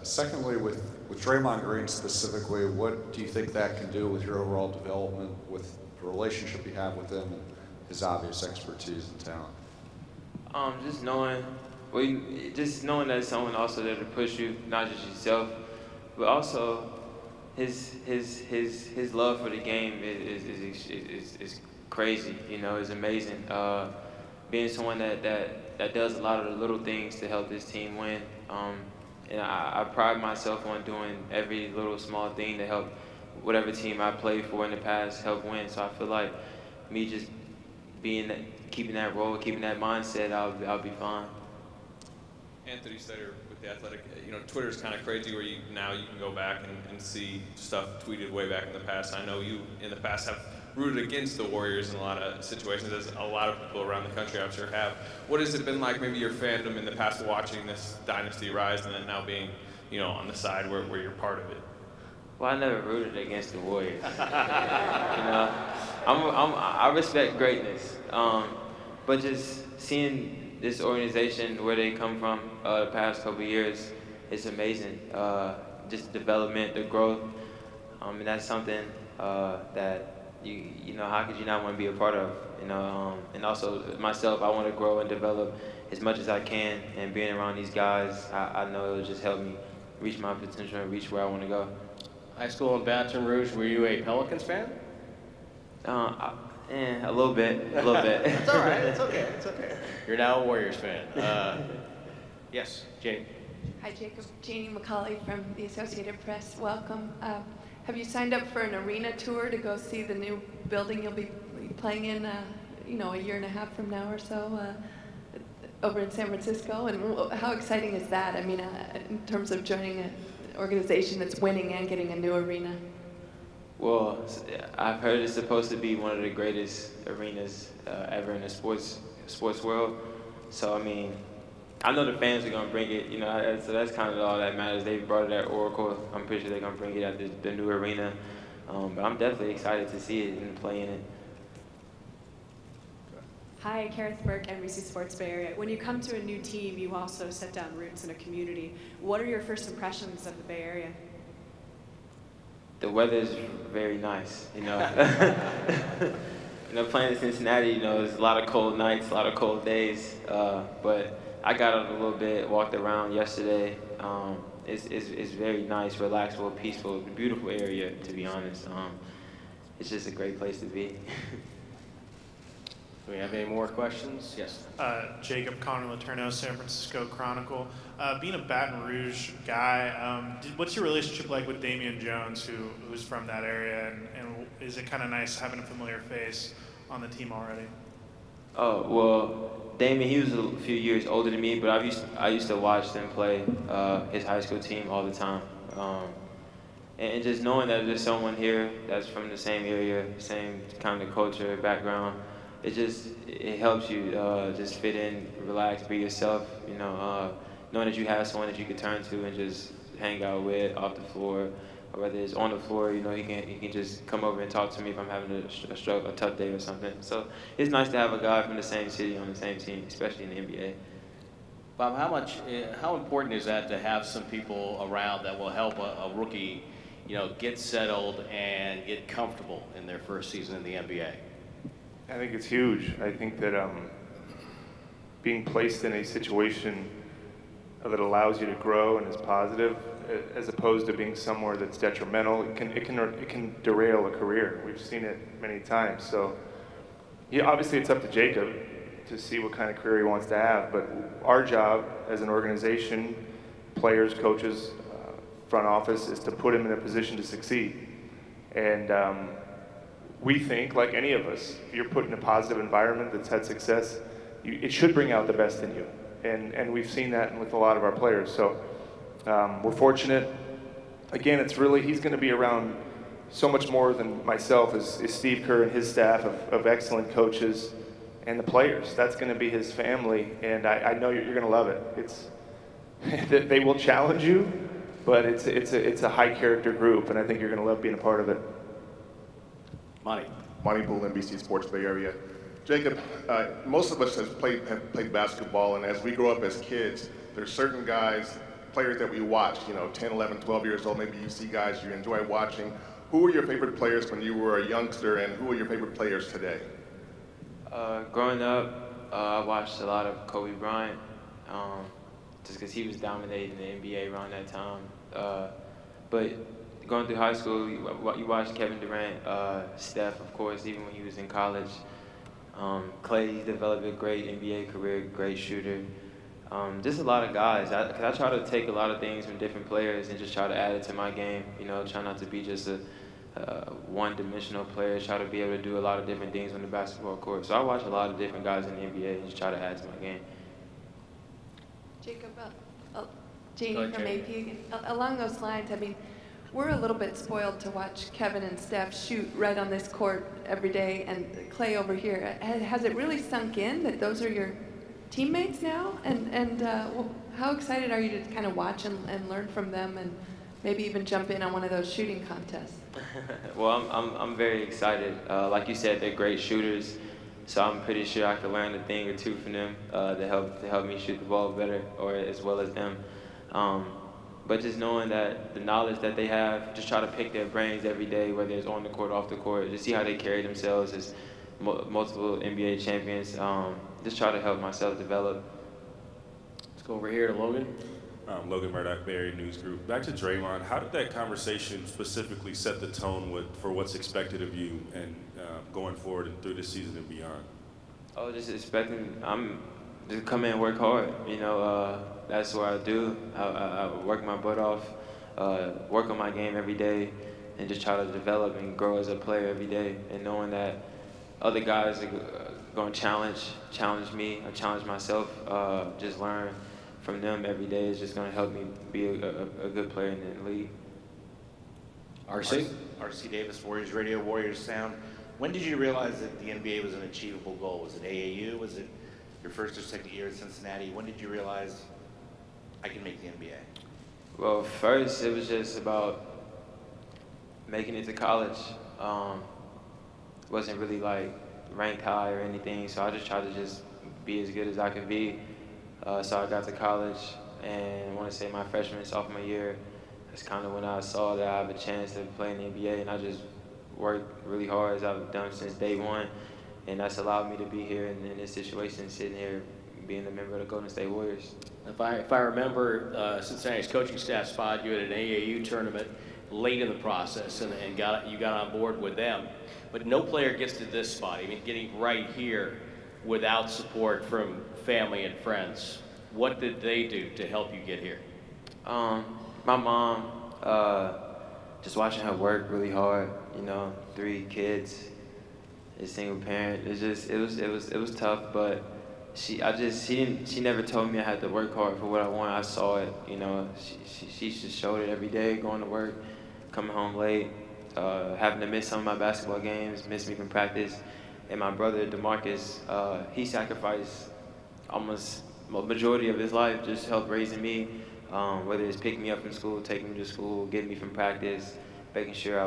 Secondly, with Draymond Green specifically, what do you think that can do with your overall development, with the relationship you have with him and his obvious expertise and talent? Just knowing, just knowing that someone also there to push you, not just yourself, but also his love for the game is crazy. You know, it's amazing. Being someone that does a lot of the little things to help this team win. And I pride myself on doing every little small thing to help whatever team I played for in the past help win. So I feel like me just keeping that role, keeping that mindset, I'll be fine. Anthony Slater with The Athletic. You know, Twitter's kind of crazy where now you can go back and see stuff tweeted way back in the past. I know you in the past have rooted against the Warriors in a lot of situations, as a lot of people around the country I'm sure have. What has it been like, maybe your fandom in the past, watching this dynasty rise and then now being, you know, on the side where you're part of it? Well, I never rooted against the Warriors. You know, I respect greatness, but just seeing this organization, where they come from the past couple of years, it's amazing. Just the development, the growth, and that's something that you know, how could you not want to be a part of? You know, and also myself, I want to grow and develop as much as I can, and being around these guys, I know it'll just help me reach my potential and reach where I want to go. High school in Baton Rouge, were you a Pelicans fan? A little bit. It's all right. It's okay. It's okay. You're now a Warriors fan. Yes, Jane. Hi, Jacob. Janie McCauley from the Associated Press. Welcome. Have you signed up for an arena tour to go see the new building you'll be playing in, you know, a year and a half from now or so, over in San Francisco? And how exciting is that? I mean, in terms of joining an organization that's winning and getting a new arena. Well, I've heard it's supposed to be one of the greatest arenas ever in the sports world. So I mean, I know the fans are gonna bring it. You know, so that's kind of all that matters. They brought it at Oracle. I'm pretty sure they're gonna bring it at the new arena. But I'm definitely excited to see it and play in it. Hi, Kareth Burke, NBC Sports Bay Area. When you come to a new team, you also set down roots in a community. What are your first impressions of the Bay Area? The weather is very nice, you know. You know, playing in Cincinnati, you know, there's a lot of cold nights, a lot of cold days. But I got out a little bit, walked around yesterday. It's very nice, relaxful, peaceful, beautiful area, to be honest. It's just a great place to be. Do we have any more questions? Yes. Jacob Connor Letourneau, San Francisco Chronicle. Being a Baton Rouge guy, what's your relationship like with Damian Jones, who's from that area, and is it kind of nice having a familiar face on the team already? Oh, well, Damian, he was a few years older than me, but I used to watch them play his high school team all the time. And just knowing that there's someone here that's from the same area, same kind of culture, background, it helps you just fit in, relax, be yourself, you know, knowing that you have someone that you can turn to and just hang out with off the floor, or whether it's on the floor, you know, he can just come over and talk to me if I'm having a tough day or something. So it's nice to have a guy from the same city on the same team, especially in the NBA. Bob, how important is that to have some people around that will help a rookie, you know, get settled and get comfortable in their first season in the NBA? I think it's huge. I think that being placed in a situation that allows you to grow and is positive, as opposed to being somewhere that's detrimental, it can derail a career. We've seen it many times. So, yeah, obviously it's up to Jacob to see what kind of career he wants to have. But our job as an organization, players, coaches, front office, is to put him in a position to succeed. And we think, like any of us, if you're put in a positive environment that's had success, it should bring out the best in you. And we've seen that with a lot of our players. So we're fortunate. Again, it's really, he's going to be around so much more than myself is Steve Kerr and his staff of excellent coaches and the players. That's going to be his family, and I know you're going to love it. They will challenge you, but it's a high character group, and I think you're going to love being a part of it. Monty Poole, NBC Sports Bay Area. Jacob, most of us have played basketball, and as we grow up as kids, there's certain guys players that we watch, 10, 11, 12 years old, maybe you see guys you enjoy watching. Who were your favorite players when you were a youngster, and who are your favorite players today? Growing up, I watched a lot of Kobe Bryant, just because he was dominating the NBA around that time. But going through high school, you watched Kevin Durant, Steph, of course, even when he was in college. Clay, he developed a great NBA career, great shooter. Just a lot of guys. I try to take a lot of things from different players and just try to add it to my game. Try not to be just a one-dimensional player. Try to be able to do a lot of different things on the basketball court. So I watch a lot of different guys in the NBA and just try to add to my game. Jacob, Janie from AP again. Along those lines, I mean, we're a little bit spoiled to watch Kevin and Steph shoot right on this court every day, and Clay over here. Has it really sunk in that those are your teammates now? And well, how excited are you to kind of watch and learn from them, and maybe even jump in on one of those shooting contests? Well, I'm very excited. Like you said, they're great shooters, so I'm pretty sure I could learn a thing or two from them to help me shoot the ball better, or as well as them. But just knowing that the knowledge that they have, just try to pick their brains every day, whether it's on the court, off the court, just see how they carry themselves as multiple NBA champions. Just try to help myself develop. Let's go over here to Logan. Logan Murdoch, Bay Area News Group. Back to Draymond, how did that conversation specifically set the tone for what's expected of you and going forward and through this season and beyond? Oh, just expecting, to come in and work hard. That's what I do. I work my butt off, work on my game every day, and just try to develop and grow as a player every day. And knowing that other guys are going to challenge me, or challenge myself, just learn from them every day is just going to help me be a good player in the league. RC? RC Davis, Warriors Radio, Warriors Sound. When did you realize that the NBA was an achievable goal? Was it AAU? Was it your first or second year at Cincinnati? When did you realize I can make the NBA? Well, first it was just about making it to college. Wasn't really like ranked high or anything, so I just tried to just be as good as I could be. So I got to college, and I want to say my freshman and sophomore year, that's kind of when I saw that I have a chance to play in the NBA, and I just worked really hard, as I've done since day one, and that's allowed me to be here in this situation, sitting here, being a member of the Golden State Warriors. If I remember, Cincinnati's coaching staff spotted you at an AAU tournament late in the process, and you got on board with them. But no player gets to this spot, I mean, getting right here without support from family and friends. What did they do to help you get here? My mom, just watching her work really hard. 3 kids, a single parent. It was tough, but she never told me I had to work hard for what I want. I saw it. She just showed it every day, going to work, coming home late, having to miss some of my basketball games, miss me from practice. And my brother, DeMarcus, he sacrificed almost the majority of his life just help raising me, whether it's picking me up from school, taking me to school, getting me from practice, making sure I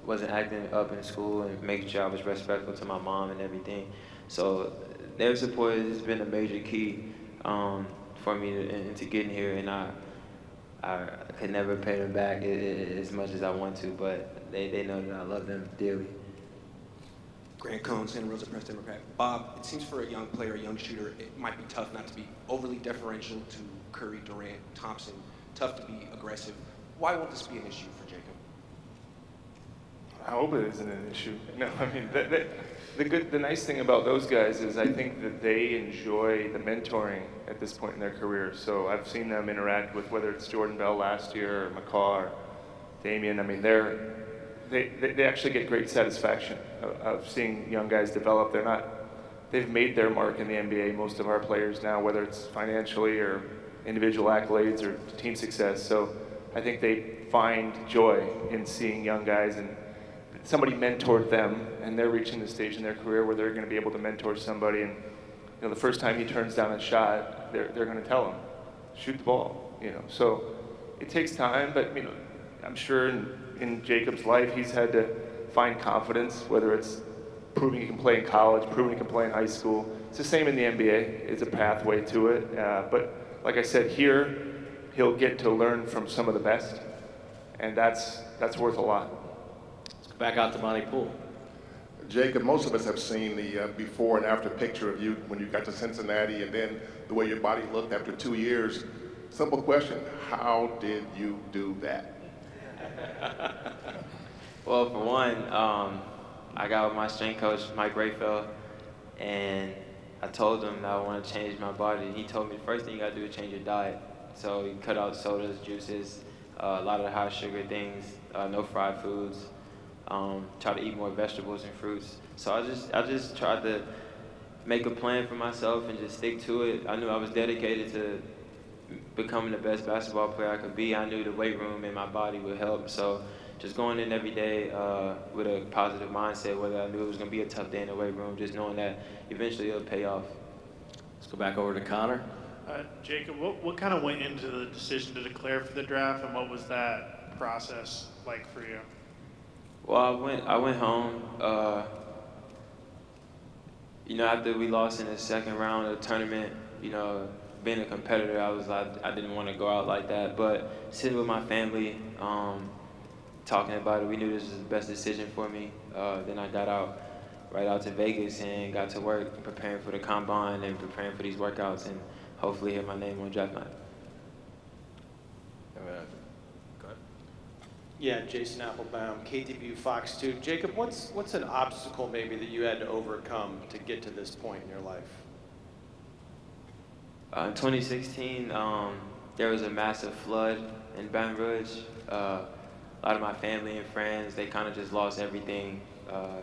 wasn't acting up in school, and making sure I was respectful to my mom and everything. So their support has been a major key for me into getting here, and I could never pay them back as much as I want to, but they know that I love them dearly. Grant Cohn, Santa Rosa Press Democrat. Bob, it seems for a young player, a young shooter, it might be tough not to be overly deferential to Curry, Durant, Thompson, tough to be aggressive. Why won't this be an issue for Jacob? I hope it isn't an issue. No, I mean, the nice thing about those guys is I think that they enjoy the mentoring at this point in their career. So I've seen them interact with, whether it's Jordan Bell last year, or McCaw, or Damian. I mean, they actually get great satisfaction of seeing young guys develop. They've made their mark in the NBA, most of our players now, whether it's financially or individual accolades or team success. So I think they find joy in seeing young guys, and somebody mentored them, and they're reaching the stage in their career where they're going to be able to mentor somebody. And the first time he turns down a shot, they're going to tell him, shoot the ball. So it takes time, but I'm sure in Jacob's life, he's had to find confidence, whether it's proving he can play in college, proving he can play in high school. It's the same in the NBA. It's a pathway to it. But like I said, here, he'll get to learn from some of the best, and that's worth a lot. Let's go back out to Monty Poole. Jacob, most of us have seen the before and after picture of you when you got to Cincinnati, and then the way your body looked after 2 years. Simple question, how did you do that? Well, for one, I got with my strength coach, Mike Rayfeld, and I told him that I want to change my body. And he told me the first thing you got to do is change your diet. So he cut out sodas, juices, a lot of the high sugar things, no fried foods. Try to eat more vegetables and fruits. So I just tried to make a plan for myself and just stick to it. I knew I was dedicated to becoming the best basketball player I could be. I knew the weight room in my body would help. So just going in every day with a positive mindset, whether I knew it was going to be a tough day in the weight room, just knowing that eventually it'll pay off. Let's go back over to Connor. Jacob, what kind of went into the decision to declare for the draft, and what was that process like for you? Well, I went home. After we lost in the second round of the tournament, being a competitor, I didn't want to go out like that. But sitting with my family, talking about it, we knew this was the best decision for me. Then I got right out to Vegas and got to work preparing for the combine and preparing for these workouts and hopefully hear my name on draft night. Go ahead. Yeah, Jason Applebaum, KTVU Fox 2. Jacob, what's an obstacle maybe that you had to overcome to get to this point in your life? In 2016, there was a massive flood in Baton Rouge. A lot of my family and friends, they kind of just lost everything.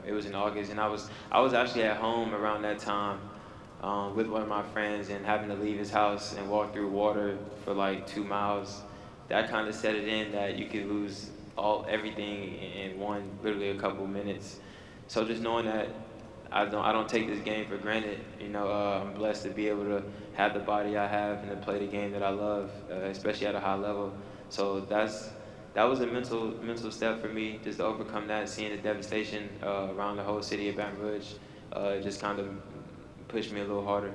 It was in August, and I was actually at home around that time with one of my friends, and having to leave his house and walk through water for like 2 miles. That kind of set it in that you could lose everything in literally a couple minutes. So just knowing that I don't take this game for granted. I'm blessed to be able to have the body I have and to play the game that I love, especially at a high level. So that was a mental step for me, just to overcome that, seeing the devastation around the whole city of Baton Rouge. It just kind of pushed me a little harder.